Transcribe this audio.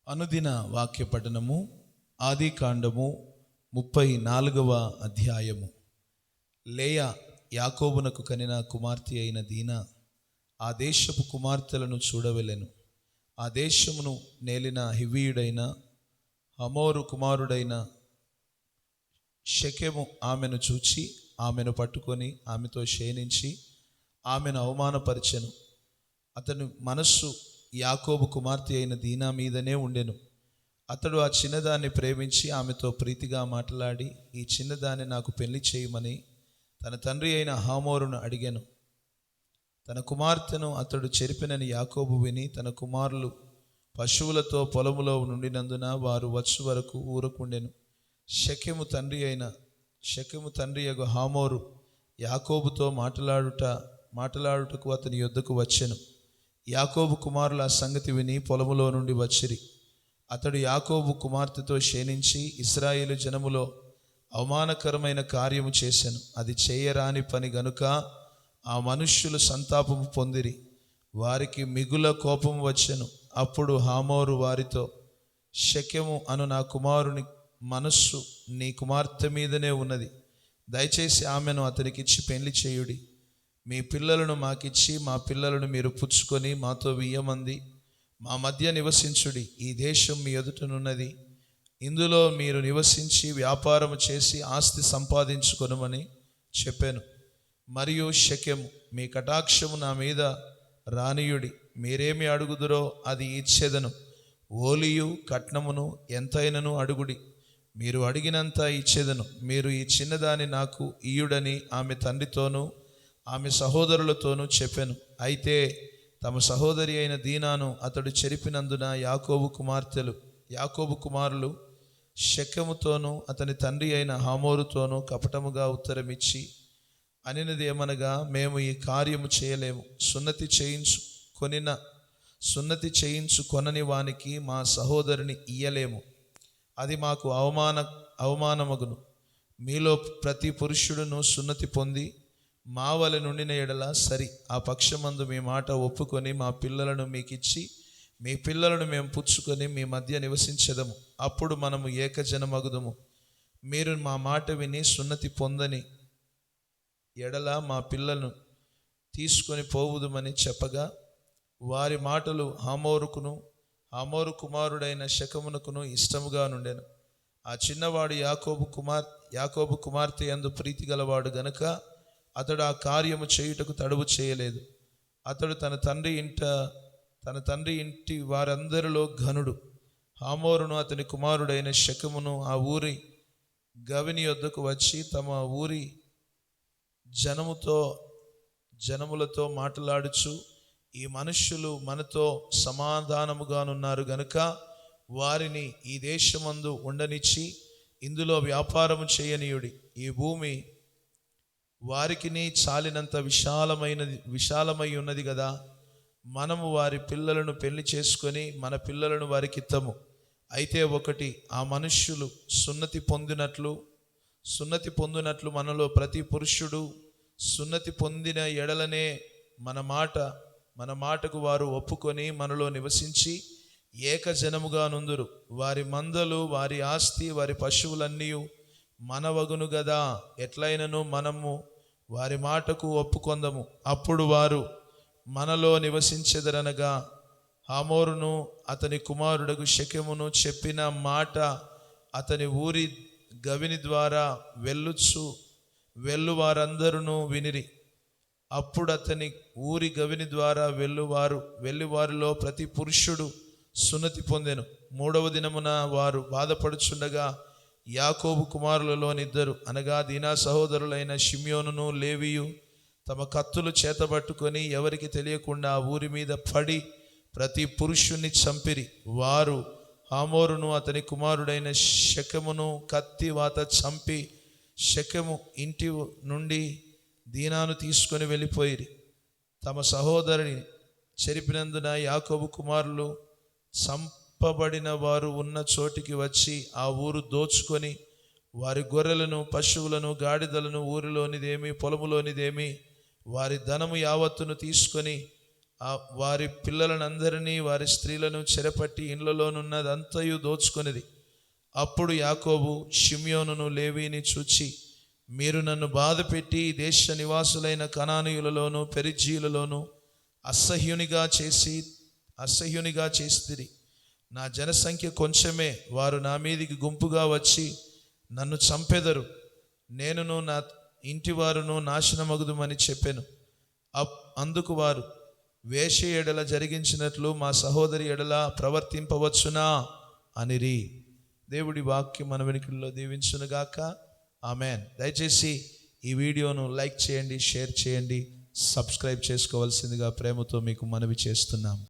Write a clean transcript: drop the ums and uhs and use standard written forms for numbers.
అనుదిన వాక్య పఠనము ఆది కాండము 34వ అధ్యాయము. లేయా యాకోబునకు కనిన కుమార్తె అయిన దీనా ఆ దేశపు కుమార్తెలను చూడవెలెను. ఆ దేశమును నేలిన హివ్వీయుడైన హమోరు కుమారుడైన షెకెము ఆమెను చూచి ఆమెను పట్టుకొని ఆమెతో శయనించి ఆమెను అవమానపరిచెను. అతని మనస్సు యాకోబు కుమార్తె అయిన దీనా మీదనే ఉండెను. అతడు ఆ చిన్నదాన్ని ప్రేమించి ఆమెతో ప్రీతిగా మాట్లాడి, ఈ చిన్నదాన్ని నాకు పెళ్లి చేయమని తన తండ్రి అయిన హమోరును అడిగాను. తన కుమార్తెను అతడు చెరిపినని యాకోబు విని తన కుమారులు పశువులతో పొలములో నుండినందున వారు వచ్చు వరకు ఊరకుండెను. షెకెము తండ్రి యగు హమోరు యాకోబుతో మాట్లాడుటకు అతని యొద్దకు వచ్చెను. యాకోబు కుమారుల ఆ సంగతి విని పొలములో నుండి వచ్చిరి. అతడు యాకోబు కుమార్తెతో శయనించి ఇశ్రాయేలు జనములో అవమానకరమైన కార్యము చేసెను. అది చేయరాని పని గనుక ఆ మనుష్యులు సంతాపము పొందిరి. వారికి మిగుల కోపం వచ్చెను. అప్పుడు హమోరు వారితో, షెకెము అను నా కుమారుని మనస్సు నీ కుమార్తె మీదనే ఉన్నది. దయచేసి ఆమెను అతనికిచ్చి పెళ్లి చేయుడి. మీ పిల్లలను మాకిచ్చి మా పిల్లలను మీరు పుచ్చుకొని మాతో వియ్యమంది మా మధ్య నివసించుడి. ఈ దేశం మీ ఎదుటనున్నది. ఇందులో మీరు నివసించి వ్యాపారము చేసి ఆస్తి సంపాదించుకొనుమని చెప్పాను. మరియు షెకెము, మీ కటాక్షము నా మీద రానియుడి. మీరేమి అడుగుదురో అది ఇచ్చేదను. ఓలియు కట్నమును ఎంతైనను అడుగుడి, మీరు అడిగినంత ఇచ్చేదను. మీరు ఈ చిన్నదాన్ని నాకు ఇయ్యుడని ఆమె తండ్రితోనూ ఆమె సహోదరులతోనూ చెప్పాను. అయితే తమ సహోదరి అయిన దీనాను అతడు చెరిపినందున యాకోబు కుమారులు షెకెముతోనూ అతని తండ్రి అయిన హమోరుతోనూ కపటముగా ఉత్తరమిచ్చి అనినది ఏమనగా, మేము ఈ కార్యము చేయలేము. సున్నతి చేయించుకొనని వానికి మా సహోదరిని ఇయ్యలేము. అది మాకు అవమానమగును. మీలో ప్రతి పురుషుడును సున్నతి పొంది మా వలె నుండిన ఎడల సరి. ఆ పక్షమందు మీ మాట ఒప్పుకొని మా పిల్లలను మీకిచ్చి మీ పిల్లలను మేము పుచ్చుకొని మీ మధ్య నివసించెదము. అప్పుడు మనము ఏకజనమగుదుము. మీరు మా మాట విని సున్నతి పొందని ఎడల మా పిల్లలను తీసుకొని పోవుదుమని చెప్పగా, వారి మాటలు హమోరు కుమారుడైన షెకెమునకును ఇష్టముగా నుండెను. ఆ చిన్నవాడు యాకోబు కుమార్తె యందు ప్రీతి గలవాడు గనుక అతడు ఆ కార్యము చేయుటకు తడువు చేయలేదు. అతడు తన తండ్రి ఇంటి వారందరిలో ఘనుడు. హమోరును అతని కుమారుడైన షెకెమును ఆ ఊరి గవిని యొద్దకు వచ్చి తమ ఊరి జనములతో మాట్లాడుచు, ఈ మనుష్యులు మనతో సమాధానముగానున్నారు గనుక వారిని ఈ దేశమందు ఉండనిచ్చి ఇందులో వ్యాపారము చేయనీయుడి. ఈ భూమి వారికిని చాలినంత విశాలమై ఉన్నది కదా. మనము వారి పిల్లలను పెళ్లి చేసుకొని మన పిల్లలను వారికి ఇత్తము. అయితే ఒకటి, ఆ మనుష్యులు సున్నతి పొందినట్లు మనలో ప్రతి పురుషుడు సున్నతి పొందిన ఎడలనే మన మాటకు వారు ఒప్పుకొని మనలో నివసించి ఏకజనముగా నుందురు. వారి మందలు, వారి ఆస్తి, వారి పశువులన్నీ మనవగును గదా. ఎట్లయినను మనము వారి మాటకు ఒప్పుకొందము. అప్పుడు వారు మనలో నివసించెదరనగా హమోరును అతని కుమారుడగు షెకెమును చెప్పిన మాట అతని ఊరి గవిని ద్వారా వెళ్ళు వారందరూ వినిరి. అప్పుడు అతని ఊరి గవిని ద్వారా వెళ్ళువారిలో ప్రతి పురుషుడు సున్నతి పొందెను. 3వ దినమున వారు బాధపడుచుండగా యాకోబు కుమారులలోనిద్దరు అనగా దీనా సహోదరులైన షిమ్యోనును లేవియు తమ కత్తులు చేతబట్టుకొని ఎవరికి తెలియకుండా ఆ ఊరి మీద పడి ప్రతి పురుషుణ్ణి చంపిరి. వారు హమోరును అతని కుమారుడైన షెకెమును కత్తి వాత చంపి షెకెము ఇంటి నుండి దీనాను తీసుకొని వెళ్ళిపోయిరి. తమ సహోదరిని చెరిపినందున యాకోబు కుమారులు చంపబడిన వారు ఉన్న చోటికి వచ్చి ఆ ఊరు దోచుకొని వారి గొర్రెలను, పశువులను, గాడిదలను, ఊరిలోనిదేమి పొలములోనిదేమి వారి ధనము యావత్తును తీసుకొని వారి పిల్లలనందరినీ వారి స్త్రీలను చెరపట్టి ఇండ్లలోనున్నదంతయు దోచుకొనిది. అప్పుడు యాకోబు షిమ్యోనును లేవీని చూచి, మీరు నన్ను బాధపెట్టి ఈ దేశ నివాసులైన కనానీయులలోను పెరిజ్జీయులలోను అసహ్యునిగా చేసిరి. నా జనసంఖ్య కొంచెమే, వారు నా మీదికి గుంపుగా వచ్చి నన్ను చంపెదరు, నేనును నా ఇంటివారును నాశనమగుదుమని చెప్పెను. అందుకు వారు, వేశ్య ఎడల జరిగించినట్లు మా సహోదరి ఎడల ప్రవర్తింపవచ్చునా అనిరి. దేవుడి వాక్యం మన వెనుకల్లో దీవించునుగాక. ఆమెన్. దయచేసి ఈ వీడియోను లైక్ చేయండి, షేర్ చేయండి, సబ్స్క్రైబ్ చేసుకోవాల్సిందిగా ప్రేమతో మీకు మనవి చేస్తున్నాం.